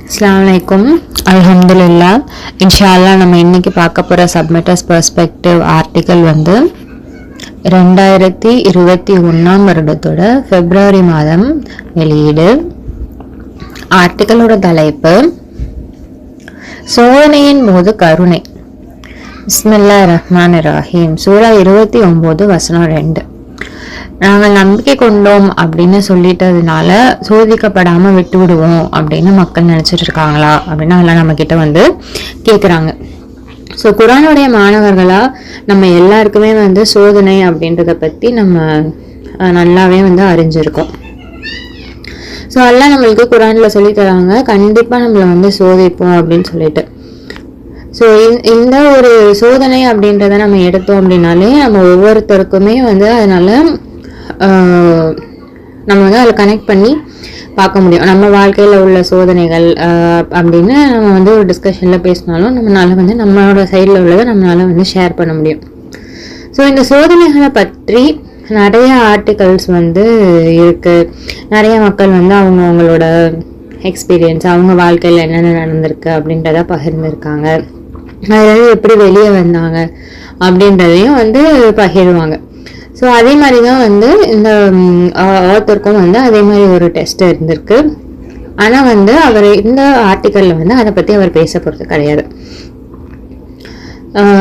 அஸ்ஸலாமு அலைக்கும். அல்ஹம்துலில்லா. இன்ஷா அல்லாஹ் நம்ம இன்னைக்கு பார்க்க போகிற சப்மிட்டர்ஸ் பெர்ஸ்பெக்டிவ் ஆர்டிக்கல் 2021 வருடத்தோட பிப்ரவரி மாதம் வெளியீடு. ஆர்டிக்கலோட தலைப்பு சோதனையின் போது கருணை. பிஸ்மில்லாஹிர் ரஹ்மானிர் ரஹீம். சூரா 29 வசனம் 2. நாங்கள் நம்பிக்கை கொண்டோம் அப்படின்னு சொல்லிட்டதுனால சோதிக்கப்படாம விட்டு விடுவோம் அப்படின்னு மக்கள் நினைச்சிட்டு இருக்காங்களா அப்படின்னு அதெல்லாம் நம்ம கிட்ட கேட்குறாங்க. ஸோ குரானுடைய மாணவர்களா நம்ம எல்லாருக்குமே சோதனை அப்படின்றத பத்தி நம்ம நல்லாவே அறிஞ்சிருக்கோம். ஸோ எல்லாம் நம்மளுக்கு குரான்ல சொல்லி தராங்க, கண்டிப்பா நம்மளை சோதிப்போம் அப்படின்னு சொல்லிட்டு. ஸோ இந்த ஒரு சோதனை அப்படின்றத நம்ம எடுத்தோம் அப்படின்னாலே நம்ம ஒவ்வொருத்தருக்குமே அதனால நம்ம அதில் கனெக்ட் பண்ணி பார்க்க முடியும். நம்ம வாழ்க்கையில் உள்ள சோதனைகள் அப்படின்னு நம்ம ஒரு டிஸ்கஷனில் பேசினாலும் நம்மளால நம்மளோட சைடில் உள்ளதை நம்மளால ஷேர் பண்ண முடியும். ஸோ இந்த சோதனைகளை பற்றி நிறைய ஆர்டிகல்ஸ் இருக்கு. நிறைய மக்கள் அவங்களோட எக்ஸ்பீரியன்ஸ், அவங்க வாழ்க்கையில் என்னென்ன நடந்திருக்கு அப்படின்றத பகிர்ந்துருக்காங்க. அதுலேருந்து எப்படி வெளியே வந்தாங்க அப்படின்றதையும் பகிர்வாங்க. ஸோ அதே மாதிரி தான் இந்த ஆத்தருக்கும் அதே மாதிரி ஒரு டெஸ்ட் இருந்திருக்கு. ஆனால் அவர் இந்த ஆர்டிக்கலில் அதை பற்றி அவர் பேச போகிறது கிடையாது.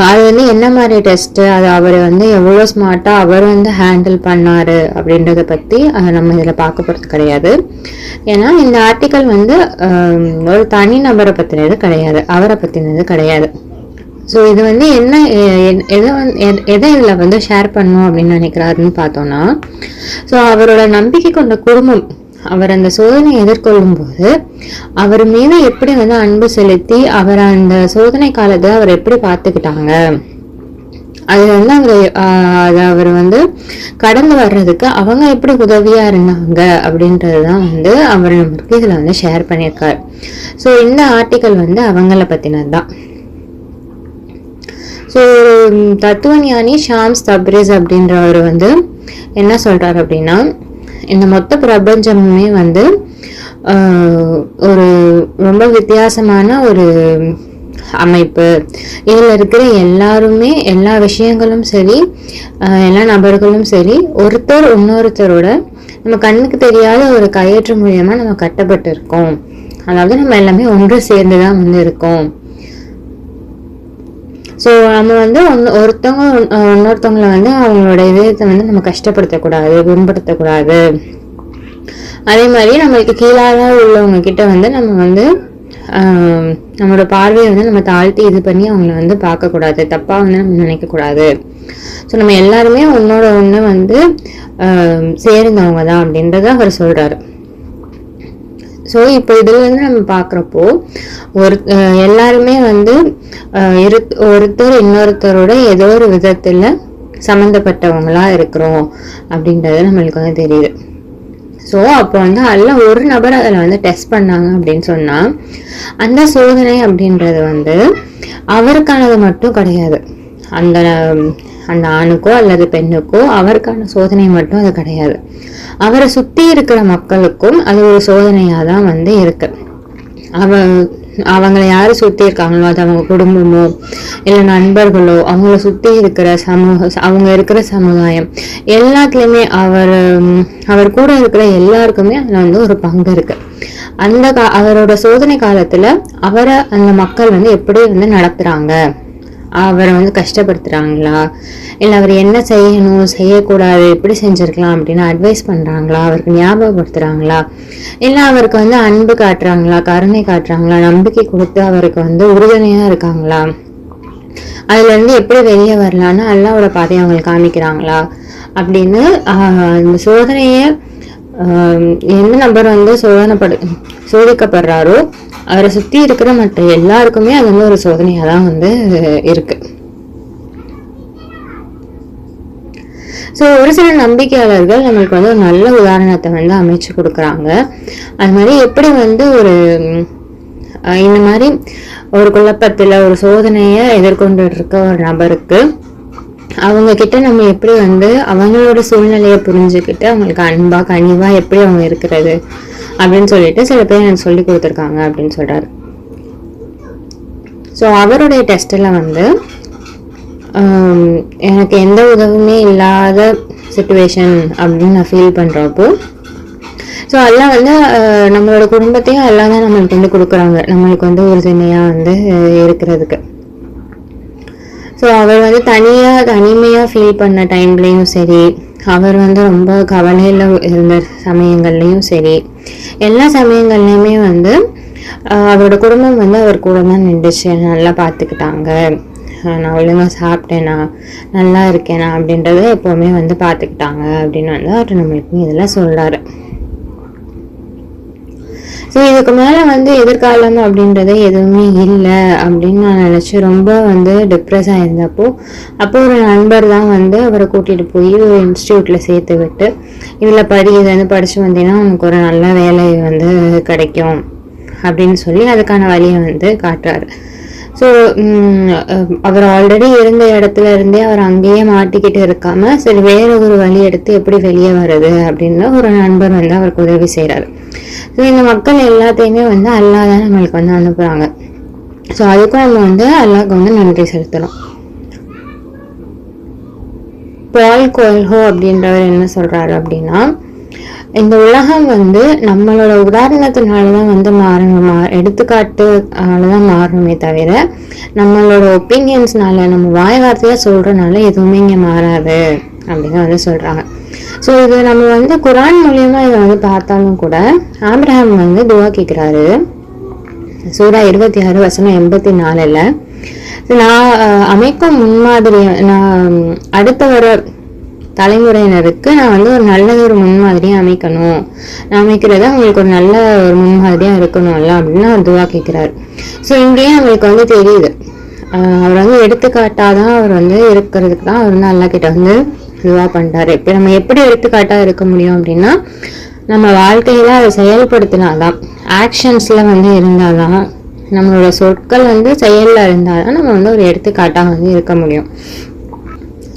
அது என்ன மாதிரி டெஸ்ட்டு, அது அவர் எவ்வளோ ஸ்மார்ட்டாக அவர் ஹேண்டில் பண்ணார் அப்படின்றத பற்றி நம்ம இதில் பார்க்க போகிறது கிடையாது. ஏன்னா இந்த ஆர்டிக்கல் ஒரு தனி நபரை பற்றினது கிடையாது, அவரை பற்றினது கிடையாது. ஸோ இது என்ன எதை இதில் ஷேர் பண்ணணும் அப்படின்னு நினைக்கிறாருன்னு பார்த்தோன்னா, ஸோ அவரோட நம்பிக்கை கொண்ட குடும்பம் அவர் அந்த சோதனையை எதிர்கொள்ளும் போது அவர் மீது எப்படி அன்பு செலுத்தி அவர் அந்த சோதனை காலத்தை அவர் எப்படி பார்த்துக்கிட்டாங்க, அது அவர் கடந்து வர்றதுக்கு அவங்க எப்படி உதவியா இருந்தாங்க அப்படின்றதுதான் அவர் நமக்கு இதுல ஷேர் பண்ணியிருக்காரு. ஸோ இந்த ஆர்டிக்கல் அவங்கள பத்தினது தான். ஸோ தத்துவஞானி ஷாம்ஸ் தப்ரீஸ் அப்படின்றவர் என்ன சொல்றாரு அப்படின்னா, இந்த மொத்த பிரபஞ்சமுமே ஒரு ரொம்ப வித்தியாசமான ஒரு அமைப்பு. இதில் இருக்கிற எல்லாருமே, எல்லா விஷயங்களும் சரி, எல்லா நபர்களும் சரி, ஒருத்தர் இன்னொருத்தரோட நம்ம கண்ணுக்கு தெரியாத ஒரு கயிற்று மூலியமா நம்ம கட்டப்பட்டு இருக்கோம். அதாவது நம்ம எல்லாமே ஒன்று சேர்ந்துதான் இருக்கோம். ஸோ நம்ம ஒருத்தவங்க இன்னொருத்தவங்களை அவங்களோட இதயத்தை நம்ம கஷ்டப்படுத்தக்கூடாது, புண்படுத்தக்கூடாது. அதே மாதிரி நம்மளுக்கு கீழாக உள்ளவங்க கிட்ட நம்ம நம்மளோட பார்வையை நம்ம தாழ்த்தி இது பண்ணி அவங்கள பார்க்கக்கூடாது, தப்பா நம்ம நினைக்கக்கூடாது. ஸோ நம்ம எல்லாருமே ஒன்னோட ஒன்று சேர்ந்தவங்க தான் அப்படின்றத அவர் சொல்றாரு. ஸோ இப்போ இதுல நம்ம பார்க்குறப்போ எல்லாருமே ஒருத்தர் இன்னொருத்தரோட ஏதோ ஒரு விதத்துல சம்மந்தப்பட்டவங்களா இருக்கிறோம் அப்படின்றது நம்மளுக்கு தெரியுது. ஸோ அப்போ அதில் ஒரு நபர் அதில் டெஸ்ட் பண்ணாங்க அப்படின்னு சொன்னா அந்த சோதனை அப்படின்றது அவருக்கானது மட்டும் கிடையாது. அந்த ஆணுக்கோ அல்லது பெண்ணுக்கோ அவருக்கான சோதனை மட்டும் அது கிடையாது. அவரை சுத்தி இருக்கிற மக்களுக்கும் அது ஒரு சோதனையா தான் இருக்கு. அவங்களை யாரு சுத்தி இருக்காங்களோ, அது அவங்க குடும்பமோ இல்ல நண்பர்களோ, அவங்கள சுத்தி இருக்கிற அவங்க இருக்கிற சமுதாயம் எல்லாத்துலயுமே அவர் கூட இருக்கிற எல்லாருக்குமே அதுல ஒரு பங்கு இருக்கு. அவரோட சோதனை காலத்துல அவரை அந்த மக்கள் எப்படி நடத்துறாங்க, அவரை கஷ்டப்படுத்துறாங்களா, இல்லை அவர் என்ன செய்யணும் செய்யக்கூடாது எப்படி செஞ்சிருக்கலாம் அப்படின்னு அட்வைஸ் பண்றாங்களா, அவருக்கு ஞாபகப்படுத்துறாங்களா, இல்லை அவருக்கு அன்பு காட்டுறாங்களா, கருணை காட்டுறாங்களா, நம்பிக்கை கொடுத்து அவருக்கு உறுதுணையா இருக்காங்களா, அதுல எப்படி வெளியே வரலான்னு அல்லாஹ்வோட பாதையை அவங்களுக்கு காமிக்கிறாங்களா அப்படின்னு இந்த சோதனைய எந்த நபர் சோதிக்கப்படுறாரோ அவரை சுத்தி இருக்கிற மற்ற எல்லாருக்குமே அது ஒரு சோதனையா தான் இருக்கு. ஸோ ஒரு சில நம்பிக்கையாளர்கள் நம்மளுக்கு ஒரு நல்ல உதாரணத்தை அமைச்சு கொடுக்குறாங்க. அது மாதிரி எப்படி ஒரு இந்த மாதிரி ஒரு குழப்பத்துல ஒரு சோதனைய எதிர்கொண்டு இருக்க ஒரு நபருக்கு அவங்க கிட்ட நம்ம எப்படி அவங்களோட சூழ்நிலையை புரிஞ்சுக்கிட்டு அவங்களுக்கு அன்பா கனிவா எப்படி அவங்க இருக்கிறது அப்படின்னு சொல்லிட்டு சில பேர் எனக்கு சொல்லி கொடுத்துருக்காங்க அப்படின்னு சொல்கிறாரு. ஸோ அவருடைய டெஸ்ட்டில் வந்து எனக்கு எந்த உதவியுமே இல்லாத சுச்சுவேஷன் அப்படின்னு நான் ஃபீல் பண்ணுறப்போ, ஸோ எல்லாம் வந்து நம்மளோட குடும்பத்தையும் எல்லாம் தான் நம்மளுக்கு வந்து கொடுக்குறாங்க, நம்மளுக்கு வந்து ஒரு துணையாக வந்து இருக்கிறதுக்கு. ஸோ அவர் வந்து தனிமையாக ஃபீல் பண்ண டைம்லேயும் சரி, அவர் வந்து ரொம்ப கவலையில் இருந்த சமயங்கள்லேயும் சரி, எல்லா சமயங்கள்லையுமே வந்து அவரோட குடும்பம் வந்து அவர் கூட தான் நின்றுச்சு. நல்லா பார்த்துக்கிட்டாங்க, நான் ஒழுங்காக சாப்பிட்டேனா, நல்லா இருக்கேனா அப்படின்றத எப்போவுமே வந்து பார்த்துக்கிட்டாங்க அப்படின்னு வந்து அவர் நம்மளுக்கு இதெல்லாம் சொல்கிறாரு. ஸோ இதுக்கு மேலே வந்து எதிர்காலம் அப்படின்றது எதுவுமே இல்லை அப்படின்னு நான் நினச்சி ரொம்ப வந்து டிப்ரெஸ் ஆகிருந்தப்போ, அப்போ ஒரு நண்பர் தான் வந்து அவரை கூட்டிகிட்டு போய் ஒரு இன்ஸ்டியூட்டில் சேர்த்து விட்டு, இதில் இது வந்து படித்து வந்தீங்கன்னா உனக்கு ஒரு நல்ல வேலை வந்து கிடைக்கும் அப்படின்னு சொல்லி அதுக்கான வழியை வந்து காட்டுறாரு. ஸோ அவர் ஆல்ரெடி இருந்த இடத்துல இருந்தே அவர் அங்கேயே மாட்டிக்கிட்டு இருக்காம, சரி வேற ஒரு வழி எடுத்து எப்படி வெளியே வருது அப்படின்னு ஒரு நண்பர் வந்து அவருக்கு உதவி செய்கிறாரு. ஸோ இந்த மக்கள் எல்லாத்தையுமே வந்து அல்லாஹ் தான் நம்மளுக்கு வந்து அனுப்புகிறாங்க. ஸோ அதுக்கும் நம்ம வந்து அல்லாஹ்க்கு வந்து நன்றி செலுத்தணும். பால் கோல்ஹோ அப்படின்றவர் என்ன சொல்கிறாரு அப்படின்னா, இந்த உலகம் வந்து நம்மளோட உதாரணத்தினால தான் வந்து மாறணும், எடுத்துக்காட்டுனால தான் மாறணுமே தவிர நம்மளோட ஒப்பீனியன்ஸ்னால, நம்ம வாய் வார்த்தையாக சொல்கிறனால எதுவுமே இங்கே மாறாது அப்படின்னு வந்து சொல்கிறாங்க. ஸோ இது நம்ம வந்து குரான் மூலியமா இதை வந்து பார்த்தாலும் கூட, ஆபிரகாம் வந்து துவா கேட்குறாரு. சூரா 26:84 நான் அமைக்கும் முன்மாதிரி, நான் அடுத்த வர தலைமுறையினருக்கு நான் வந்து ஒரு நல்ல ஒரு முன்மாதிரியாக அமைக்கணும், நான் அமைக்கிறது அவங்களுக்கு ஒரு நல்ல ஒரு முன்மாதிரியாக இருக்கணும்ல அப்படின்னு அவர் துவா கேட்குறாரு. ஸோ இங்கேயும் அவங்களுக்கு வந்து தெரியுது, அவர் வந்து எடுத்துக்காட்டாதான் அவர் வந்து இருக்கிறதுக்கு தான் அவர் வந்து அல்லா கிட்ட வந்து துவா பண்ணுறாரு. இப்போ நம்ம எப்படி எடுத்துக்காட்டாக இருக்க முடியும் அப்படின்னா, நம்ம வாழ்க்கையில அதை செயல்படுத்தினாதான், ஆக்ஷன்ஸில் வந்து இருந்தாதான், நம்மளோட சொற்கள் வந்து செயலில் இருந்தால்தான் நம்ம வந்து ஒரு எடுத்துக்காட்டாக வந்து இருக்க முடியும்.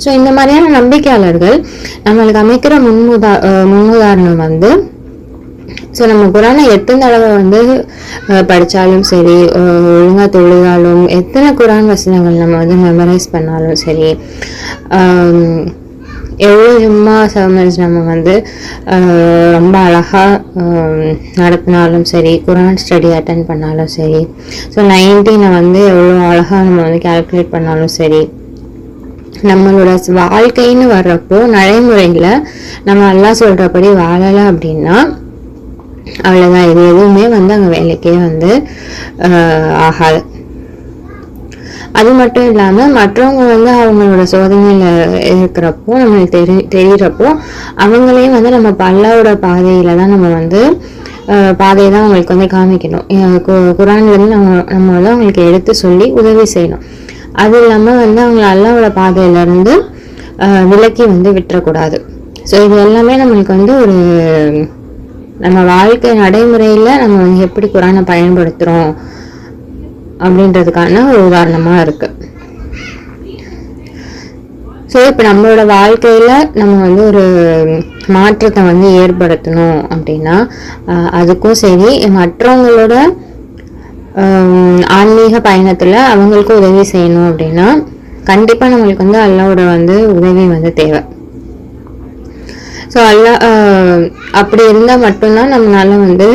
ஸோ இந்த மாதிரியான நம்பிக்கையாளர்கள் நம்மளுக்கு அமைக்கிற முன்னுதாரணம் வந்து, ஸோ நம்ம குரானை எத்தனை தடவை வந்து படித்தாலும் சரி, ஒழுங்காக தொழுதாலும், எத்தனை குரான் வசனங்கள் நம்ம வந்து மெமரைஸ் பண்ணாலும் சரி, எவ்வளோ ஜும்மா சர்மன்ஸ் நம்ம வந்து ரொம்ப அழகாக நடத்தினாலும் சரி, குரான் ஸ்டடி அட்டன் பண்ணாலும் சரி, ஸோ 19 வந்து எவ்வளோ அழகாக நம்ம வந்து கால்குலேட் பண்ணாலும் சரி, நம்மளோட வாழ்க்கைன்னு வர்றப்போ நடைமுறையில் நம்ம எல்லாம் சொல்கிறபடி வாழலை அப்படின்னா அவ்வளோதான், இது எதுவுமே வந்து அங்கே வேலைக்கே வந்து ஆகாது. அது மட்டும் இல்லாமல் மற்றவங்க வந்து அவங்களோட சோதனையில் இருக்கிறப்போ, நம்மளுக்கு தெரிகிறப்போ அவங்களையும் வந்து நம்ம அல்லாஹ்வோட பாதையில் தான் நம்ம வந்து பாதையை தான் அவங்களுக்கு வந்து காமிக்கணும். குரான்லேருந்து நம்ம வந்து அவங்களுக்கு எடுத்து சொல்லி உதவி செய்யணும். அது இல்லாமல் வந்து அவங்கள அல்லாஹ்வோட பாதையிலேருந்து விலக்கி வந்து விட்டுறக்கூடாது. ஸோ இது எல்லாமே நம்மளுக்கு வந்து ஒரு நம்ம வாழ்க்கை நடைமுறையில் நம்ம வந்து எப்படி குரானை பயன்படுத்துகிறோம் அப்படின்றதுக்கான ஒரு உதாரணமாக இருக்குது. ஸோ இப்போ நம்மளோட வாழ்க்கையில் நம்ம வந்து ஒரு மாற்றத்தை வந்து ஏற்படுத்தணும் அப்படின்னா, அதுக்கும் சரி மற்றவங்களோட ஆன்மீக பயணத்தில் அவங்களுக்கும் உதவி செய்யணும் அப்படின்னா கண்டிப்பாக நம்மளுக்கு வந்து அல்லாஹ்வோட வந்து உதவி வந்து தேவை. ஸோ அல்லாஹ் அப்படி இருந்தால் மட்டும்தான் நம்மளால வந்து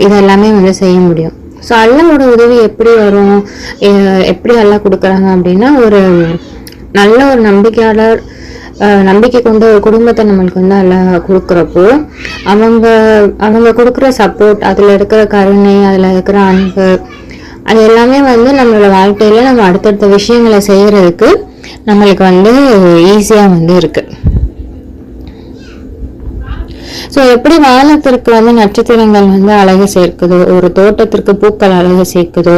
இதெல்லாமே வந்து செய்ய முடியும். ஸோ அல்லாஹ்வோட உதவி எப்படி வரும், எப்படி அல்லாஹ் கொடுக்குறாங்க அப்படின்னா, ஒரு நல்ல ஒரு நம்பிக்கையாளர், நம்பிக்கை கொண்ட ஒரு குடும்பத்தை நம்மளுக்கு வந்து அல்லாஹ் கொடுக்குறப்போ அவங்க கொடுக்குற சப்போர்ட், அதில் இருக்கிற கருணை, அதில் இருக்கிற அன்பு, அது எல்லாமே வந்து நம்மளோட வாழ்க்கையில் நம்ம அடுத்தடுத்த விஷயங்களை செய்கிறதுக்கு நம்மளுக்கு வந்து ஈஸியாக வந்து இருக்குது. ஸோ எப்படி வானத்திற்கு வந்து நட்சத்திரங்கள் வந்து அழகு சேர்க்குதோ, ஒரு தோட்டத்திற்கு பூக்கள் அழகு சேர்க்குதோ,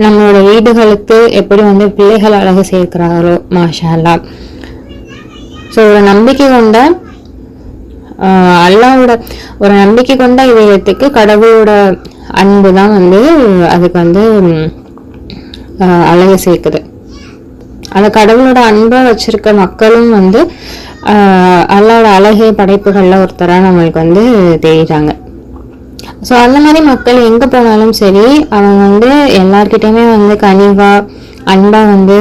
நம்மளோட வீடுகளுக்கு எப்படி வந்து பிள்ளைகள் அழகு சேர்க்கிறாரோ, மாஷா அல்லாஹ். ஸோ ஒரு நம்பிக்கை கொண்ட அல்லாஹ்வோட ஒரு நம்பிக்கை கொண்ட இதயத்துக்கு கடவுளோட அன்பு தான் வந்து அதுக்கு வந்து அழகு சேர்க்குது. அந்த கடவுளோட அன்பை வச்சிருக்க மக்களும் வந்து அல்லாஹ்வோட அழகிய படைப்புகள்ல ஒருத்தரா நம்மளுக்கு வந்து தெரியுறாங்க. ஸோ அந்த மாதிரி மக்கள் எங்கே போனாலும் சரி, அவங்க வந்து எல்லார்கிட்டையுமே வந்து கனிவாக அன்பாக வந்து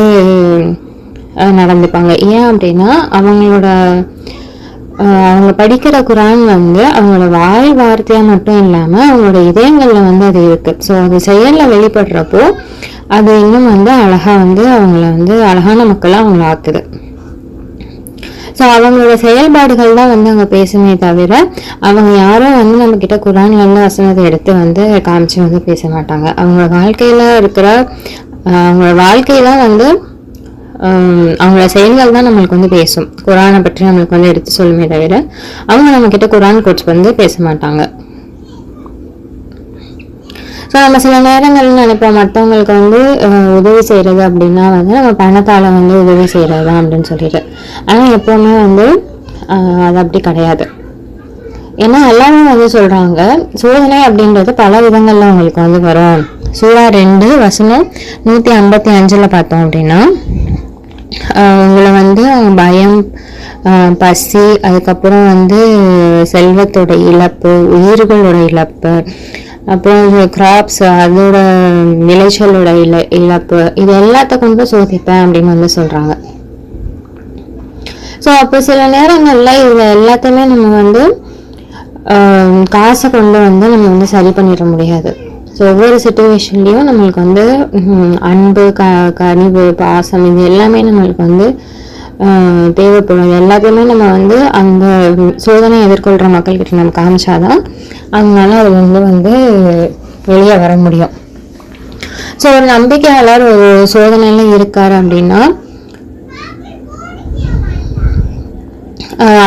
நடந்துப்பாங்க. ஏன் அப்படின்னா அவங்க படிக்கிற குரான் வந்து அவங்களோட வாய் வார்த்தையாக மட்டும் இல்லாமல் அவங்களோட இதயங்களில் வந்து அது இருக்குது. ஸோ அது செயலில் வெளிப்படுறப்போ அது இன்னும் வந்து அழகாக வந்து அவங்கள வந்து அழகான மக்களாக அவங்கள ஆக்குது. ஸோ அவங்களோட செயல்பாடுகள் தான் வந்து அங்கே பேசுமே தவிர அவங்க யாரும் வந்து நம்ம கிட்ட குரான்ல இருந்து வசனத்தை எடுத்து வந்து காமிச்சு வந்து பேச மாட்டாங்க. அவங்களோட வாழ்க்கையில இருக்கிற அவங்களோட வாழ்க்கையெல்லாம் வந்து அவங்களோட செயல்கள் தான் நம்மளுக்கு வந்து பேசும். குரானை பற்றி நம்மளுக்கு வந்து எடுத்து சொல்லுமே தவிர அவங்க நம்ம கிட்ட குரான் கோட்ஸ் வந்து பேச மாட்டாங்க. ஸோ நம்ம சில நேரங்கள்னு நினைப்போம் மற்றவங்களுக்கு வந்து உதவி செய்கிறது அப்படின்னா வந்து நம்ம பணத்தால் வந்து உதவி செய்கிறது தான் அப்படின்னு சொல்லிட்டு. ஆனால் எப்போவுமே வந்து அது அப்படி கிடையாது. ஏன்னா எல்லாமே வந்து சொல்கிறாங்க சோதனை அப்படின்றது பல விதங்களில் அவங்களுக்கு வந்து வரும். சூரா 2 வசனம் 155 பார்த்தோம் அப்படின்னா உங்களை வந்து பயம், பசி, அதுக்கப்புறம் வந்து செல்வத்தோட இழப்பு, உயிர்களோட இழப்பு, அப்புறம் கிராப்ஸ் அதோட விளைச்சலோட இழப்பு, இது எல்லாத்த கொண்டு சோதிப்பேன் அப்படின்னு வந்து சொல்றாங்க. ஸோ அப்போ சில நேரங்கள்ல இது எல்லாத்தையுமே நம்ம வந்து காசை கொண்டு வந்து நம்ம வந்து சரி பண்ணிட முடியாது. ஸோ ஒவ்வொரு சுச்சுவேஷன்லையும் நம்மளுக்கு வந்து அன்பு, கனிவு, பாசம் இது எல்லாமே நம்மளுக்கு வந்து தேவைப்படும். எல்லாத்தையுமே நம்ம வந்து அந்த சோதனை எதிர்கொள்கிற மக்கள்கிட்ட நம்ம காமிச்சாதான் அதனால அது வந்து வெளியே வர முடியும். ஸோ ஒரு நம்பிக்கையாளர் ஒரு சோதனையில இருக்காரு அப்படின்னா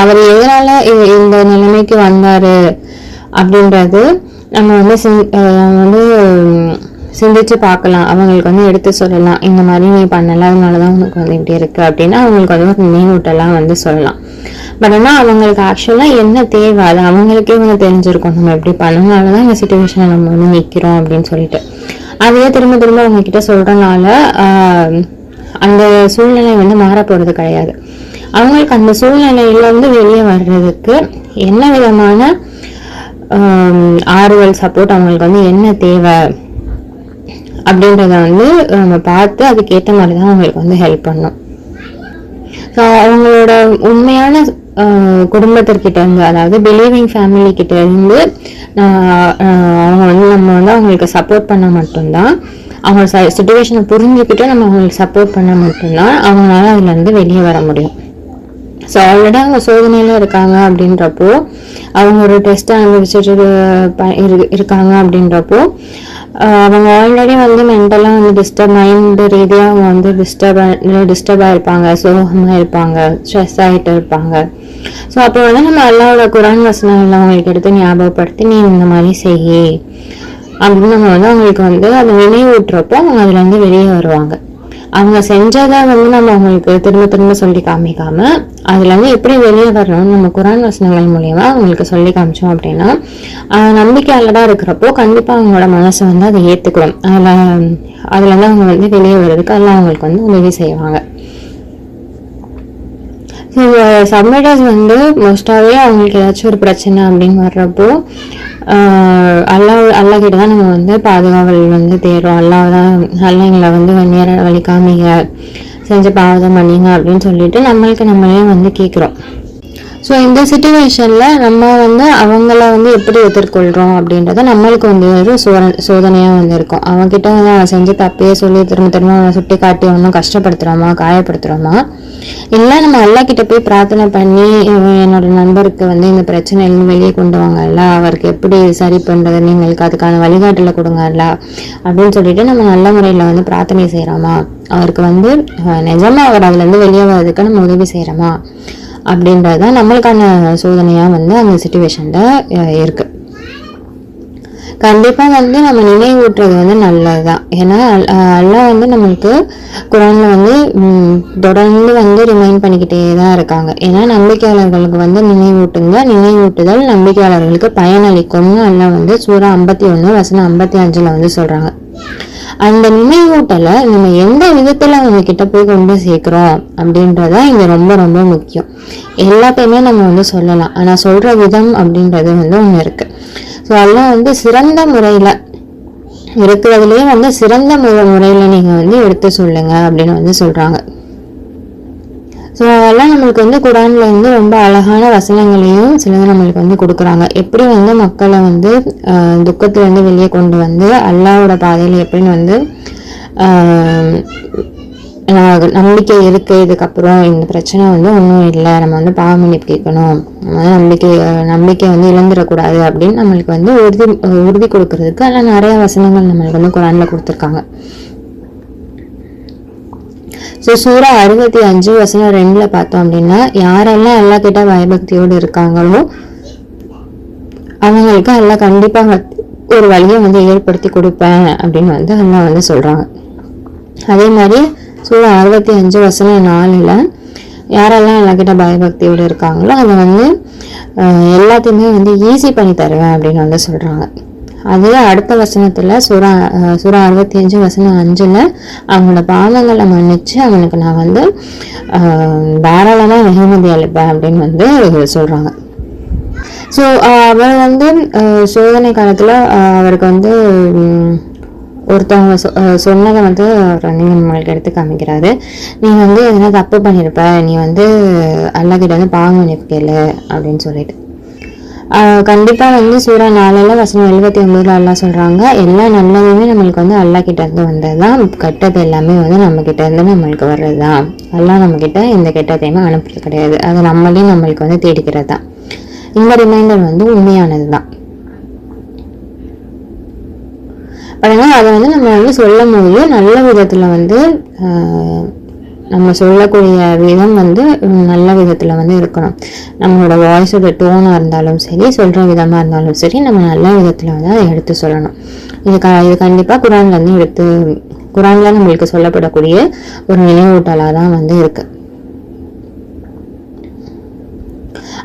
அவர் எதனால இந்த நிலைமைக்கு வந்தாரு அப்படின்றது நம்ம வந்து சிந்திச்சு பார்க்கலாம். அவங்களுக்கு வந்து எடுத்து சொல்லலாம், இந்த மாதிரி நீ பண்ணல அதனாலதான் உனக்கு வந்து இப்படி இருக்கு அப்படின்னா அவங்களுக்கு வந்து ஒரு நினைவூட்டெல்லாம் வந்து சொல்லலாம். பட் ஆனால் அவங்களுக்கு ஆக்சுவலா என்ன தேவை அது அவங்களுக்கே வந்து தெரிஞ்சிருக்கும். நம்ம எப்படி பண்ணனாலதான் இந்த சுச்சுவேஷனை நம்ம வந்து நிற்கிறோம் அப்படின்னு சொல்லிட்டு அதையே திரும்ப திரும்ப அவங்க கிட்ட சொல்றதுனால அந்த சூழ்நிலை வந்து மாற போறது கிடையாது. அவங்களுக்கு அந்த சூழ்நிலையில வந்து வெளியே வர்றதுக்கு என்ன விதமான ஆறுதல், சப்போர்ட் அவங்களுக்கு வந்து என்ன தேவை அப்படின்றத வந்து நம்ம பார்த்து அதுக்கேற்ற மாதிரி தான் அவங்களுக்கு வந்து ஹெல்ப் பண்ணும். ஸோ அவங்களோட உண்மையான குடும்பத்திற்கிட்ட இருந்து, அதாவது பிலீவிங் ஃபேமிலி கிட்ட இருந்து அவங்க வந்து நம்ம வந்து அவங்களுக்கு சப்போர்ட் பண்ண மட்டும்தான், அவங்க சுச்சுவேஷனை புரிஞ்சுக்கிட்டு நம்ம அவங்களுக்கு சப்போர்ட் பண்ண மட்டும்தான் அவங்களால அதுல இருந்து வெளியே வர முடியும். ஸோ ஆல்ரெடி அவங்க சோதனையில இருக்காங்க அப்படின்றப்போ, அவங்க ஒரு டெஸ்ட் அனுபவிச்சுட்டு இருக்காங்க அப்படின்றப்போ அவங்க ஆல்ரெடி வந்து மென்டலாக வந்து மைண்ட் ரீதியாக அவங்க வந்து டிஸ்டர்பாக இருப்பாங்க, சோகமாக இருப்பாங்க, ஸ்ட்ரெஸ் ஆகிட்டு இருப்பாங்க. ஸோ அப்போ வந்து நம்ம அல்லாவோட குரான் வசனங்கள் அவங்களுக்கு எடுத்து ஞாபகப்படுத்தி நீ இந்த மாதிரி செய்யி அப்படின்னு நம்ம வந்து அவங்களுக்கு வந்து அதை நினைவூட்டுறப்போ அவங்க அதுலேருந்து வெளியே வருவாங்க. அவங்க செஞ்சதை வந்து நம்ம அவங்களுக்கு திரும்ப திரும்ப சொல்லி காமிக்காம அதுல இருந்து எப்படி வெளியே வரணும் நம்ம குரான் வசனங்கள் மூலியமா அவங்களுக்கு சொல்லி காமிச்சோம் அப்படின்னா நம்பிக்கையாளதா இருக்கிறப்போ கண்டிப்பா அவங்களோட மனசு வந்து அதை ஏத்துக்கிறோம். அதுல இருந்து அவங்க வந்து வெளியே வர்றதுக்கு எல்லாம் அவங்களுக்கு வந்து உதவி செய்வாங்க. சப்மிட்டர்ஸ் வந்து மோஸ்டாவே அவங்களுக்கு ஏதாச்சும் ஒரு பிரச்சனை அப்படின்னு வர்றப்போ அல்லா கிட்ட தான் நம்ம வந்து பாதுகாவல் வந்து தேடுறோம். அல்லா எங்களை வந்து நேர வழி காமிங்க, செஞ்ச பாவதம் பண்ணீங்க அப்படின்னு சொல்லிட்டு நம்மளுக்கு நம்மளே வந்து கேட்குறோம். ஸோ இந்த சுச்சுவேஷனில் நம்ம வந்து அவங்கள வந்து எப்படி எதிர்கொள்கிறோம் அப்படின்றத நம்மளுக்கு வந்து ஒரு சோதனையாக வந்து இருக்கும். அவங்ககிட்ட வந்து அவன் செஞ்சு தப்பையே சொல்லி திரும்ப திரும்ப அவனை சுட்டி காட்டி ஒன்றும் கஷ்டப்படுத்துகிறோமா, காயப்படுத்துகிறோமா, இல்லை நம்ம எல்லாக்கிட்ட போய் பிரார்த்தனை பண்ணி என்னோட நண்பருக்கு வந்து இந்த பிரச்சனையிலேருந்து வெளியே கொண்டு வாங்கல்ல, அவருக்கு எப்படி சரி பண்ணுறது, நீங்களுக்கு அதுக்கான வழிகாட்டலை கொடுங்கல்ல அப்படின்னு சொல்லிட்டு நம்ம நல்ல முறையில் வந்து பிரார்த்தனை செய்கிறோமா, அவருக்கு வந்து நிஜமாக அவர் அதுலேருந்து வெளியே வர்றதுக்கு நம்ம உதவி செய்கிறோமா அப்படின்றதுதான் நம்மளுக்கான சோதனையா வந்து அந்த சிச்சுவேஷன்ல இருக்கு. கண்டிப்பா வந்து நம்ம நினைவூட்டுறது வந்து நல்லதுதான். ஏன்னா எல்லாம் வந்து நம்மளுக்கு குரான்ல வந்து தொடர்ந்து வந்து ரிமைண்ட் பண்ணிக்கிட்டே தான் இருக்காங்க. ஏன்னா நம்பிக்கையாளர்களுக்கு வந்து நினைவூட்டுதல் நம்பிக்கையாளர்களுக்கு பயனளிக்கும்னு எல்லாம் வந்து சூரா 51 வசனம் 55 வந்து சொல்றாங்க. அந்த நினைவூட்டலை நம்ம எந்த விதத்துல அவங்க கிட்ட போய் கொண்டு சேர்க்கிறோம் அப்படின்றத இங்க ரொம்ப ரொம்ப முக்கியம். எல்லாத்தையுமே நம்ம வந்து சொல்லலாம், ஆனா சொல்ற விதம் அப்படின்றது வந்து ஒண்ணு இருக்கு. ஸோ அதெல்லாம் வந்து சிறந்த முறையில் இருக்கிறதுலேயே வந்து சிறந்த முறையில் நீங்கள் வந்து எடுத்து சொல்லுங்க அப்படின்னு வந்து சொல்கிறாங்க. ஸோ அதெல்லாம் நம்மளுக்கு வந்து குரானில் வந்து ரொம்ப அழகான வசனங்களையும் சிலது நம்மளுக்கு வந்து கொடுக்குறாங்க. எப்படி வந்து மக்களை வந்து துக்கத்துலேருந்து வெளியே கொண்டு வந்து அல்லாஹ்வோட பாதையில் எப்படின்னு வந்து நம்பிக்கை இருக்குது, இதுக்கப்புறம் இந்த பிரச்சனை வந்து ஒன்றும் இல்லை, நம்ம வந்து பாவ மன்னிப்பு கேட்கணும், நம்ம வந்து நம்பிக்கை வந்து இழந்துடக்கூடாது அப்படின்னு நம்மளுக்கு வந்து உறுதி கொடுக்கறதுக்கு அதில் நிறைய வசனங்கள் நம்மளுக்கு வந்து குரானில் கொடுத்துருக்காங்க. ஸோ சூரா 65 வசனம் 2 பார்த்தோம் அப்படின்னா, யாரெல்லாம் அல்லாஹ் கிட்ட பயபக்தியோடு இருக்காங்களோ அவங்களுக்கு அல்லாஹ் கண்டிப்பாக ஒரு வழியை வந்து ஏற்படுத்தி கொடுப்பேன் அப்படின்னு வந்து அல்லாஹ் வந்து சொல்கிறாங்க. அதே மாதிரி சூரா 65 வசனம் 4 யாரெல்லாம் அல்லாஹ் கிட்ட பயபக்தியோடு இருக்காங்களோ அதை வந்து எல்லாத்தையுமே வந்து ஈஸி பண்ணி தருவேன் அப்படின்னு வந்து சொல்கிறாங்க. அதே அடுத்த வசனத்தில் சூரா 65 வசனம் 5 அவங்களோட பாவங்களை மன்னிச்சு அவனுக்கு நான் வந்து தாராளமாக வெகுமதி அளிப்பேன் அப்படின்னு வந்து சொல்கிறாங்க. ஸோ அவர் வந்து சோதனை காலத்தில் அவருக்கு வந்து ஒருத்தவங்க சொன்னதை வந்து நீங்கள் நம்மளுக்கு எடுத்து காமிக்கிறாரு. நீ வந்து எதனா தப்பு பண்ணியிருப்ப, நீ வந்து அல்லாஹ் கிட்ட வந்து பாவ மன்னிப்பு கேளு அப்படின்னு சொல்லிட்டு. கண்டிப்பாக வந்து சூரா 4 வசனம் 79 அல்லாஹ் சொல்கிறாங்க, எல்லா நல்லதுமே நம்மளுக்கு வந்து அல்லாஹ் கிட்ட இருந்து வந்தது தான், கெட்டது எல்லாமே வந்து நம்ம கிட்ட இருந்து நம்மளுக்கு வர்றது தான். அல்லாஹ் நம்மக்கிட்ட எந்த கெட்டதையுமே அனுப்புறது கிடையாது, அது நம்மளுக்கு வந்து தேடிக்கிறது தான். இந்த ரிமைண்டர் வந்து உண்மையானது தான். அதனால் அதை வந்து நம்ம வந்து சொல்லும் போது நல்ல விதத்தில் வந்து நம்ம சொல்லக்கூடிய விதம் வந்து நல்ல விதத்தில் வந்து இருக்கணும். நம்மளோட வாய்ஸோட டோனாக இருந்தாலும் சரி, சொல்கிற விதமாக இருந்தாலும் சரி, நம்ம நல்ல விதத்தில் வந்து அதை எடுத்து சொல்லணும். இது கண்டிப்பாக குரானில் நம்மளுக்கு சொல்லப்படக்கூடிய ஒரு நினைவூட்டலாக தான் வந்து இருக்குது.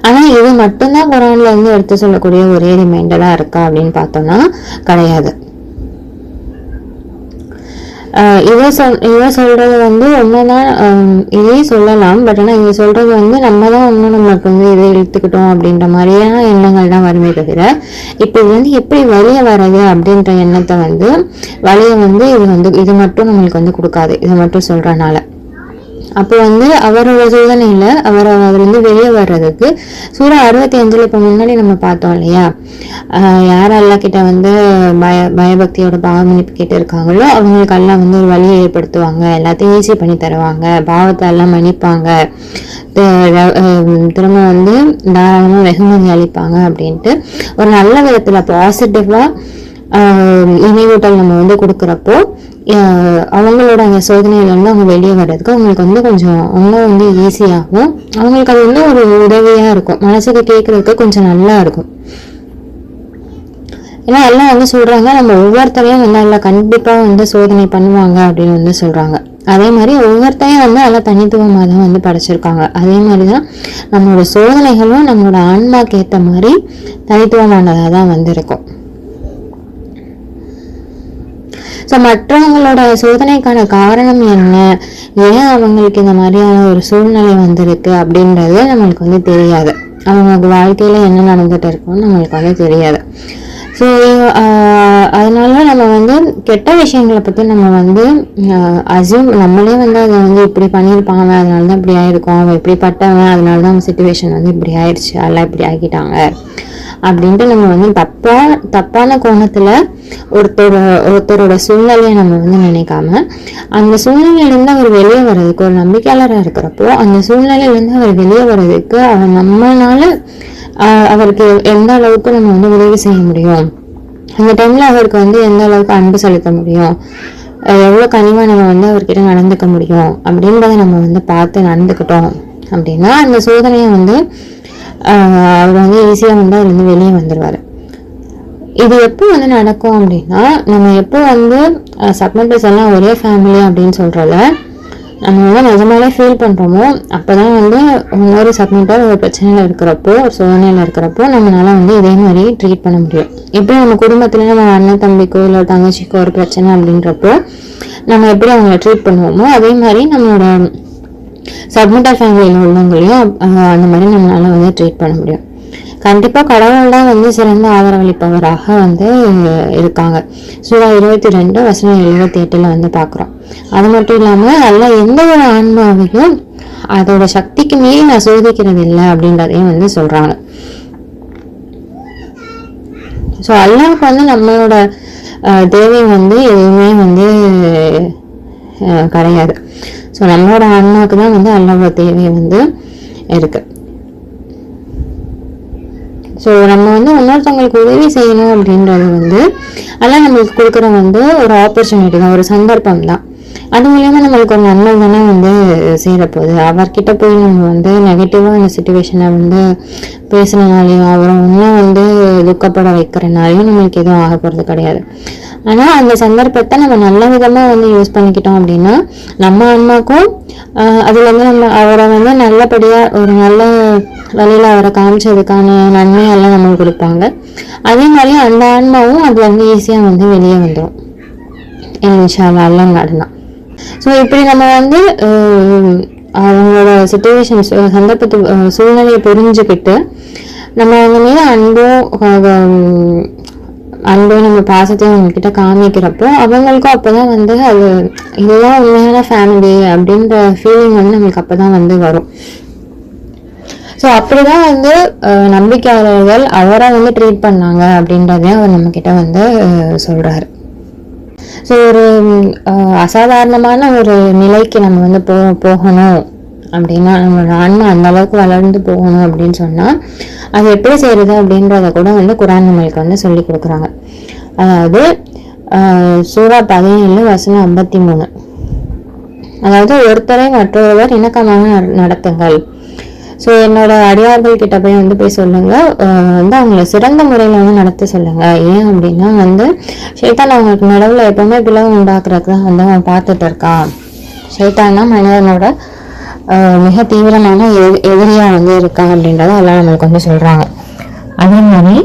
ஆனால் இது மட்டும்தான் குரானில் வந்து எடுத்து சொல்லக்கூடிய ஒரே ரிமைண்டராக இருக்கா அப்படின்னு பார்த்தோம்னா கிடையாது. இதை சொல்றது வந்து ஒண்ணுதான், இதே சொல்லலாம். பட் ஆனால் இதை சொல்றது வந்து நம்ம தான் ஒன்றும் நம்மளுக்கு வந்து இதை இழுத்துக்கிட்டோம் அப்படின்ற மாதிரியான எண்ணங்கள் தான் வருமே தவிர, இப்போ இது வந்து எப்படி வெளியே வர்றது அப்படின்ற எண்ணத்தை வந்து வழியை வந்து இது மட்டும் நம்மளுக்கு வந்து கொடுக்காது, இதை மட்டும் சொல்றதுனால. அப்போ வந்து அவரோட சோதனையில அதுலேருந்து வெளியே வர்றதுக்கு சூரா 65 இப்போ முன்னாடி நம்ம பார்த்தோம் இல்லையா, யார் அல்லாஹ் கிட்ட வந்து பயபக்தியோட பாவ மன்னிப்பு கேட்டு இருக்காங்களோ அவங்களுக்கு எல்லாம் வந்து ஒரு வழியை ஏற்படுத்துவாங்க, எல்லாத்தையும் ஈஸி பண்ணி தருவாங்க, பாவத்தை எல்லாம் மன்னிப்பாங்க, திரும்ப வந்து தாராளமாக வெகுமதி அளிப்பாங்க அப்படின்ட்டு ஒரு நல்ல விதத்தில் பாசிட்டிவாக நினைவூட்டல் நம்ம வந்து கொடுக்குறப்போ அவங்களோட அந்த சோதனையிலேருந்து அவங்க வெளியே வர்றதுக்கு அவங்களுக்கு வந்து கொஞ்சம் வந்து ஈஸியாகும். அவங்களுக்கு அது வந்து ஒரு உதவியாக இருக்கும், மனசுக்கு கேட்குறதுக்கு கொஞ்சம் நல்லா இருக்கும். ஏன்னா எல்லாம் வந்து சொல்கிறாங்க, நம்ம ஒவ்வொருத்தரையும் வந்து எல்லாம் கண்டிப்பாக வந்து சோதனை பண்ணுவாங்க அப்படின்னு வந்து சொல்கிறாங்க. அதே மாதிரி ஒவ்வொருத்தையும் வந்து எல்லாம் தனித்துவமாக தான் வந்து படைச்சிருக்காங்க. அதே மாதிரி தான் நம்மளோட சோதனைகளும் நம்மளோட ஆன்மாக்கு ஏற்ற மாதிரி தனித்துவமானதாக தான் வந்து இருக்கும். ஸோ மற்றவங்களோட சோதனைக்கான காரணம் என்ன, ஏன் அவங்களுக்கு இந்த மாதிரியான ஒரு சூழ்நிலை வந்திருக்கு அப்படின்றது நம்மளுக்கு வந்து தெரியாது. அவங்க வாழ்க்கையில் என்ன நடந்துட்டு இருக்குன்னு நம்மளுக்கு வந்து தெரியாது. ஸோ அதனால நம்ம வந்து கெட்ட விஷயங்களை பற்றி நம்ம வந்து நம்மளே வந்து அதை வந்து இப்படி பண்ணியிருப்பாங்க, அதனால தான் இப்படி ஆயிருக்கும், அவன் இப்படிப்பட்டவன், அதனால தான் சிச்சுவேஷன் வந்து இப்படி ஆயிடுச்சு, எல்லாம் இப்படி ஆக்கிட்டாங்க அப்படின்ட்டு நம்ம வந்து தப்பான கோணத்தில் ஒருத்தரோட சூழ்நிலையை நம்ம வந்து நினைக்காம, அந்த சூழ்நிலையிலேருந்து அவர் வெளியே வர்றதுக்கு ஒரு நம்பிக்கையாளராக இருக்கிறப்போ அந்த சூழ்நிலையிலேருந்து அவர் வெளியே வர்றதுக்கு நம்மளால அவருக்கு எந்த அளவுக்கு நம்ம வந்து உதவி செய்ய முடியும், அந்த டைம்ல அவருக்கு வந்து எந்த அளவுக்கு அன்பு செலுத்த முடியும், எவ்வளோ கனிவாக நம்ம வந்து அவர்கிட்ட நடந்துக்க முடியும் அப்படின்றத நம்ம வந்து பார்த்து நடந்துக்கிட்டோம் அப்படின்னா அந்த சோதனையை வந்து அவர் வந்து ஈஸியாக வந்து அதுலேருந்து வெளியே வந்துடுவார். இது எப்போ வந்து நடக்கும் அப்படின்னா, நம்ம எப்போ வந்து சப்மிட்டர்ஸ் எல்லாம் ஒரே ஃபேமிலி அப்படின்னு சொல்கிறத நம்ம வந்து நிஜமாலே ஃபீல் பண்ணுறோமோ அப்போ தான் வந்து இன்னொரு சப்மிட்டர் ஒரு பிரச்சனையில் இருக்கிறப்போ, ஒரு சோதனையில் இருக்கிறப்போ நம்மளால வந்து இதே மாதிரி ட்ரீட் பண்ண முடியும். எப்படி நம்ம குடும்பத்தில் நம்ம அண்ணன் தம்பிக்கோ இல்லை தங்கச்சிக்கோ ஒரு பிரச்சனை அப்படின்றப்போ நம்ம எப்படி அவங்கள ட்ரீட் பண்ணுவோமோ அதே மாதிரி நம்மளோட சப்மிட்டர் ஃபேமிலியில் உள்ளவங்களையும் அந்த மாதிரி நம்மளால வந்து ட்ரீட் பண்ண முடியும். கண்டிப்பா கடவுள் தான் வந்து சிறந்த ஆதரவளிப்பவராக வந்து இருக்காங்க. சூரா 22 வசனம் 78 வந்து பாக்குறோம். அது மட்டும் இல்லாம அல்ல எந்த ஒரு ஆன்மாவையும் அதோட சக்திக்கு மீறி நான் சோதிக்கிறது இல்லை அப்படின்றதையும் வந்து சொல்றாங்க. ஸோ அல்லாஹ்வுக்கு வந்து நம்மளோட தேவை வந்து எதுவுமே வந்து கிடையாது. ஸோ நம்மளோட ஆன்மாவுக்கு தான் வந்து அல்லாஹ்வோட தேவை வந்து இருக்கு. ஸோ நம்ம வந்து இன்னொருத்தவங்களுக்கு உதவி செய்யணும் அப்படின்றது வந்து அதெல்லாம் நம்மளுக்கு கொடுக்குற வந்து ஒரு ஆப்பர்ச்சுனிட்டி தான், ஒரு சந்தர்ப்பம் தான். அது மூலியமா நம்மளுக்கு ஒரு நன்மை தானே வந்து சேரப்போகுது. அவர்கிட்ட போய் நம்ம வந்து நெகட்டிவா அந்த சுச்சுவேஷனை வந்து பேசுறதுனாலையும் அவரை இன்னும் வந்து துக்கப்பட வைக்கிறனாலையும் நம்மளுக்கு எதுவும் ஆக போறது கிடையாது. ஆனா அந்த சந்தர்ப்பத்தை நம்ம நல்ல விதமா வந்து யூஸ் பண்ணிக்கிட்டோம் அப்படின்னா நம்ம அம்மாக்கும் அதுல இருந்து நம்ம அவரை வந்து நல்லபடியா ஒரு நல்ல வழியில அவரை காமிச்சதுக்கான நன்மையெல்லாம் நம்மளுக்கு கொடுப்பாங்க. அதே மாதிரி அந்த ஆன்மாவும் அது வந்து ஈஸியா வந்து வெளியே வந்துடும். இன்ஷா அல்லாஹ் எல்லாம் நடலாம். ஸோ இப்படி நம்ம வந்து அவங்களோட சுச்சுவேஷன் சந்தர்ப்பத்து சூழ்நிலையை புரிஞ்சுக்கிட்டு நம்ம அவங்க மீது அன்பும் நம்ம பாசத்தையும் அவங்க கிட்ட காமிக்கிறப்போ அவங்களுக்கும் அப்பதான் வந்து அது இதுதான் உண்மையான ஃபேமிலி அப்படின்ற ஃபீலிங் வந்து நம்மளுக்கு அப்பதான் வந்து வரும். ஸோ அப்படிதான் வந்து நம்பிக்கையாளர்கள் அவரை வந்து ட்ரீட் பண்ணாங்க அப்படின்றதையும் அவர் நம்ம கிட்ட வந்து சொல்றாரு. ஸோ ஒரு அசாதாரணமான ஒரு நிலைக்கு நம்ம வந்து போகணும் அப்படின்னா நம்மளோட ஆன்மா அந்த அளவுக்கு வளர்ந்து போகணும் அப்படின்னு சொன்னா அது எப்படி செய்யறது அப்படின்றத கூட வந்து குர்ஆன் நம்மளுக்கு வந்து சொல்லி கொடுக்குறாங்க. அதாவது சூரா 17 வசனம் 53, அதாவது ஒருத்தரை மற்றொருவர் இணக்கமாக நடத்துங்கள். ஸோ என்னோட அடியார்கள் கிட்ட போய் சொல்லுங்க, வந்து அவங்கள சிறந்த முறையில் வந்து நடத்த சொல்லுங்க. ஏன் அப்படின்னா வந்து ஷைத்தான் அவங்களுக்கு நடுவில் எப்பவுமே பிளவு உண்டாக்குறதுக்கு தான் வந்து அவன் பார்த்துட்டு இருக்கான். ஷைத்தான் தான் மனிதனோட மிக தீவிரமான எதிரியா வந்து இருக்கான் அப்படின்றத எல்லாம் நம்மளுக்கு வந்து சொல்றாங்க. அதே மாதிரி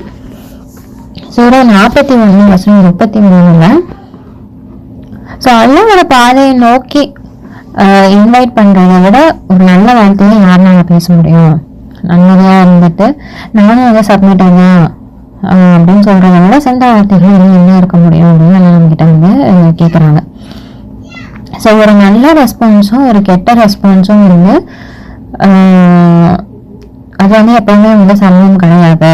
சூரா 41 வசனம் 33, ஸோ அல்லாஹ்வோட பாதையை நோக்கி இன்வைட் பண்றதை விட ஒரு நல்ல வார்த்தையை யாருனால பேச முடியும்? நல்லதா இருந்துட்டு நானும் வந்து சப்மிட் ஆகும் அப்படின்னு சொல்றதை விட சிறந்த வார்த்தைகள் என்ன இருக்க முடியும் அப்படின்னு நம்ம கிட்ட வந்து கேட்குறாங்க. ஸோ ஒரு நல்ல ரெஸ்பான்ஸும் ஒரு கெட்ட ரெஸ்பான்ஸும் வந்து அது வந்து எப்பவுமே வந்து சமம் கிடையாது.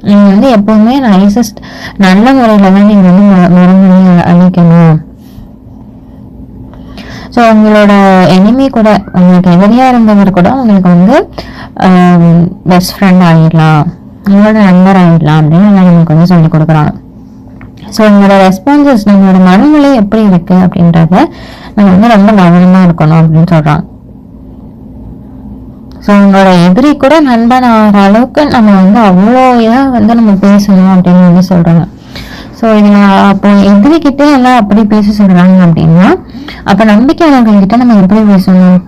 நீங்க வந்து எப்பவுமே நைசஸ்ட் நல்ல முறையில தான் நீங்க வந்து மறுமொழி அளிக்கணும். ஸோ உங்களோட எனிமி கூட உங்களுக்கு எதிரியா இருந்தவர் கூட உங்களுக்கு வந்து பெஸ்ட் ஃப்ரெண்ட் ஆகிடலாம், உங்களோட நண்பர் ஆகிடலாம் அப்படின்னு நமக்கு வந்து சொல்லி கொடுக்குறாங்க. ஸோ உங்களோட ரெஸ்பான்சஸ் நம்மளோட மனநிலை எப்படி இருக்கு அப்படின்றத நம்ம வந்து ரொம்ப கவனமா இருக்கணும் அப்படின்னு சொல்றாங்க. ஸோ உங்களோட எதிரி கூட நண்பன் ஆகிற அளவுக்கு நம்ம வந்து அவ்வளோ இதாக வந்து நம்ம பேசணும் அப்படின்னு வந்து சொல்றாங்க. ஸோ இதுல அப்போ எதிரிக்கிட்டே எல்லாம் அப்படி பேச சொல்றாங்க அப்படின்னா அப்ப நம்பிக்கையாளர்கள் கிட்ட நம்ம எப்படி பேசணும்,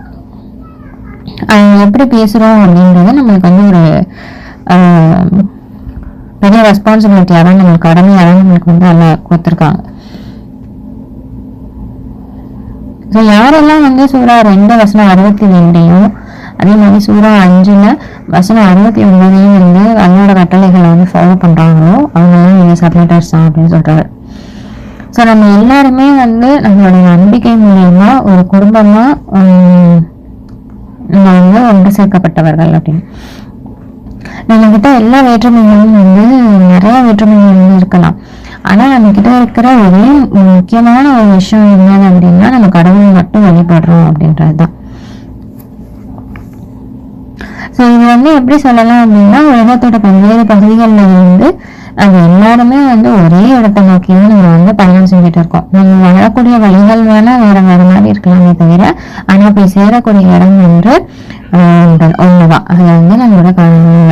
எப்படி பேசுறோம் அப்படின்றது நம்மளுக்கு வந்து ஒரு பெரிய ரெஸ்பான்சிபிலிட்டியாக தான் நம்மளுக்கு கடமையாக தான் நம்மளுக்கு வந்து எல்லாம் கொடுத்துருக்காங்க. ஸோ யாரெல்லாம் வந்து சூரா 2 வசனம் 62 அதே மாதிரி சூரா 5 வசனம் 69 வந்து அல்லாஹ்வோட கட்டளைகளை வந்து ஃபாலோ பண்றாங்களோ அவங்களாம் நீங்க சப்மிட்டர்ஸ் தான் அப்படின்னு சொல்றாரு. ஸோ நம்ம எல்லாருமே வந்து நம்மளோட நம்பிக்கை மூலியமா ஒரு குடும்பமா நம்ம வந்து ஒன்று சேர்க்கப்பட்டவர்கள் அப்படின்னு. நம்ம கிட்ட எல்லா வேற்றுமைகளும் வந்து நிறைய வேற்றுமைகள் வந்து இருக்கலாம். ஆனா நம்ம கிட்ட இருக்கிற ஒரே முக்கியமான ஒரு விஷயம் என்னது அப்படின்னா நம்ம கடவுளை மட்டும் வழிபடுறோம் அப்படின்றதுதான். ஸோ இது வந்து எப்படி சொல்லலாம் அப்படின்னா உலகத்தோட பல்வேறு பகுதிகளில் வந்து அது எல்லாருமே வந்து ஒரே இடத்தை நோக்கி நம்ம வந்து பயணம் செஞ்சுட்டு இருக்கோம். நம்ம வாழக்கூடிய வழிகள் வேணா வேற வேற மாதிரி இருக்கலாமே தவிர ஆனா போய் சேரக்கூடிய இடம் வந்து ஒண்ணுதான். அது வந்து நம்மளோட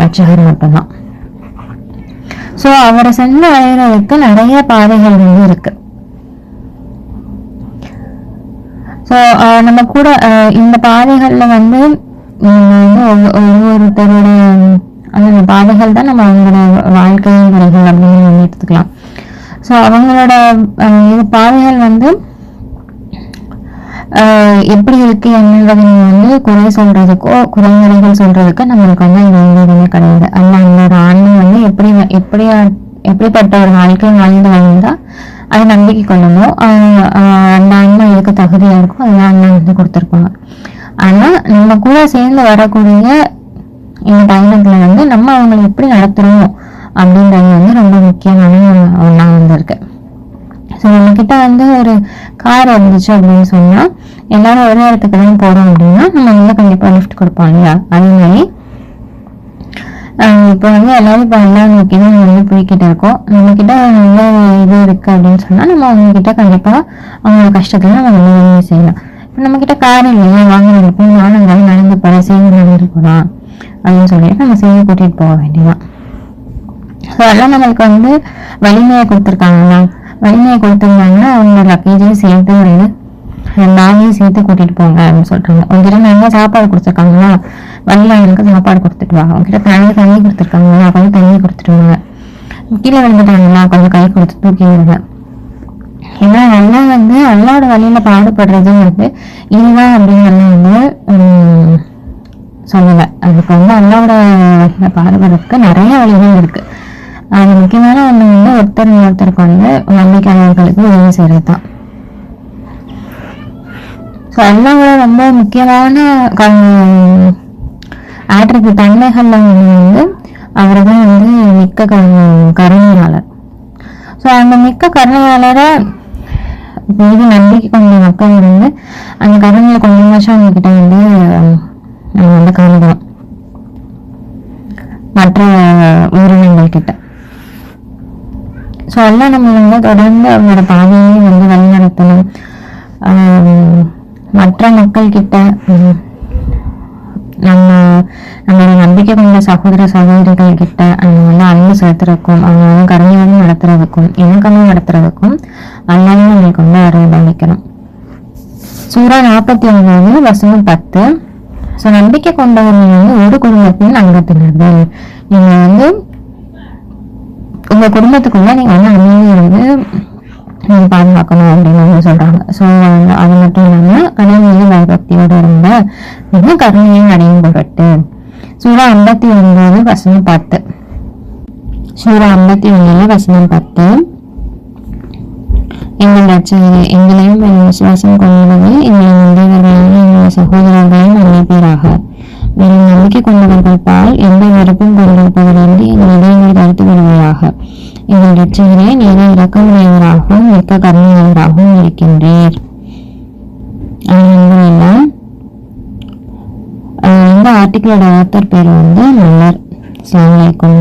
ரட்சகர் மட்டும்தான். ஸோ அவரை சென்று அடைகிறதுக்கு நிறைய பாதைகள் வந்து இருக்கு. ஸோ நம்ம கூட இந்த பாதைகள்ல வந்து ஒவ்வொருத்தருடைய அந்த பாதைகள் தான் நம்ம அவங்களோட வாழ்க்கை முறைகள் அப்படின்னு எடுத்துக்கலாம். ஸோ அவங்களோட இது பாதைகள் வந்து எப்படி இருக்கு என்னன்றதை வந்து குறை சொல்றதுக்கோ குறைநிலைகள் சொல்றதுக்கு நம்மளுக்கு வந்து இந்த எதுவுமே கிடையாது. அந்த அந்த ஆன்மை வந்து எப்படிப்பட்ட ஒரு வாழ்க்கை வாழ்ந்து வாழ்ந்தா அதை நம்பிக்கை கொள்ளணும். அந்த ஆன்மா எதுக்கு தகுதியா இருக்கும் அதெல்லாம் அண்ணா வந்து கொடுத்துருப்பாங்க. ஆனா நம்ம கூட சேர்ந்து வரக்கூடிய இந்த பயணத்துல வந்து நம்ம அவங்களை எப்படி நடத்துறோம் அப்படின்றது வந்து ரொம்ப முக்கியமான ஒண்ணா வந்து இருக்கு. ஸோ நம்ம கிட்ட வந்து ஒரு கார் இருந்துச்சு அப்படின்னு சொன்னா எல்லாரும் ஒரே இடத்துக்கு தான் போறோம் அப்படின்னா நம்ம வந்து கண்டிப்பா லிஃப்ட் கொடுப்போம் இல்லையா? அதே மாதிரி இப்போ வந்து எல்லாரும் இப்போ எல்லா நோக்கி தான் வந்து போய்கிட்ட இருக்கோம். நம்ம கிட்ட நல்ல இது இருக்கு அப்படின்னு சொன்னா நம்ம அவங்க கிட்ட கண்டிப்பா அவங்களோட கஷ்டத்துல நம்ம வந்து செய்யலாம். இப்போ நம்ம கிட்ட கார் இல்லையா, வாங்கிட்டு இருப்போம், நானும் நடந்து போறேன், சேர்ந்து நடந்து போகலாம் அப்படின்னு சொல்லிட்டு நம்ம சேர்ந்து கூட்டிட்டு போக வேண்டியதான். ஸோ அதெல்லாம் நம்மளுக்கு வந்து வலிமையை கொடுத்துருக்காங்களா, வலிமையை கொடுத்துருந்தாங்கன்னா அவங்க லக்கேஜையும் சேர்த்து ஒரு பேகையும் சேர்த்து கூட்டிட்டு போங்க அப்படின்னு சொல்றாங்க. உங்ககிட்ட நல்லா சாப்பாடு கொடுத்துருக்காங்களா, வழியாளருக்கு சாப்பாடு கொடுத்துட்டு வாங்க. உங்ககிட்ட தண்ணி கொடுத்துருக்காங்களா, கொஞ்சம் தண்ணி கொடுத்துட்டு வாங்க. கீழே விழுந்துட்டாங்களா, கொஞ்சம் கை கொடுத்து தூக்கி விடுங்க. ஏன்னா நல்லா வந்து அல்லாவோட வழியில பாடுபடுறது வந்து இதுதான் அப்படிங்கிறது வந்து சொல்லலை. அதுக்கு வந்து அல்லாவோட வழியில பாடுபடுறதுக்கு நிறைய வழிகள் இருக்கு. அது முக்கியமான ஒண்ணு வந்து ஒருத்தருக்கு வந்து நம்பிக்கையாளர்களுக்கு உதவி செய்யறது தான். ஸோ அல்லாவோட ரொம்ப முக்கியமான ஆட்ரிபியூட் தன்மைகள்ல வந்து அவர் தான் வந்து மிக்க கருணையாளர். ஸோ அந்த மிக்க கருணையாளரை மீது நம்பிக்கை கொண்ட மக்கள் வந்து அந்த கருணையில கொஞ்சமாச்சும் அவங்க கிட்ட வந்து நம்ம வந்து காணுகிறோம் மற்ற உயிரினங்கள் கிட்ட. ஸோ எல்லாம் நம்ம வந்து தொடர்ந்து அவங்களோட பாதையை வந்து வழிநடத்தணும். மற்ற மக்கள் கிட்ட நம்மளோட நம்பிக்கை கொண்ட சகோதர சகோதரிகள் கிட்ட அவங்க வந்து அன்பு செலுத்துறதுக்கும் அவங்க வந்து கருணையோடு நடத்துறதுக்கும் இணக்கமாக நடத்துறதுக்கும் அல்லாவும் நம்மளுக்கு வந்து அருள்பாலிக்கணும். சூரா 49 வசனம் 10. ஸோ நம்பிக்கை கொண்டவர்கள் வந்து ஒரு குடும்பத்தின் அங்கத்தினர்கள். நீங்க வந்து உங்க குடும்பத்துக்குள்ள நீங்க வந்து அமைதியை வந்து நீங்க பாதுகாக்கணும் அப்படின்னு வந்து சொல்றாங்க. ஸோ அது மட்டும் இல்லாம கடவுள் பயபக்தியோட இருந்த மிக கருணையும் அடையும் பொருட்டு. சூரா 59 வசனம் 10. சூரா 59 வசனம் 10. எங்களையும் விசுவாசம் கொண்டவர்கள் எங்களை முந்தையவர்களான எங்கள் சகோதரர்களையும் அழைப்பீராக. மேலும் நம்பிக்கை கொண்டவர்கள் பால் எந்த வெறுப்பும் கொண்டிருப்பதிலிருந்து எங்கள் இதயங்களை தடுத்து விடுவதாக. எங்கள் இரட்சகரே, நீரே இரக்கமுடையவராகவும் மிக்க கருணையாளராகவும் இருக்கின்றீர். இந்த ஆர்டிக்கிளோட ஆத்தர் பேர் வந்து மலர். அஸ்ஸலாமு அலைக்கும்.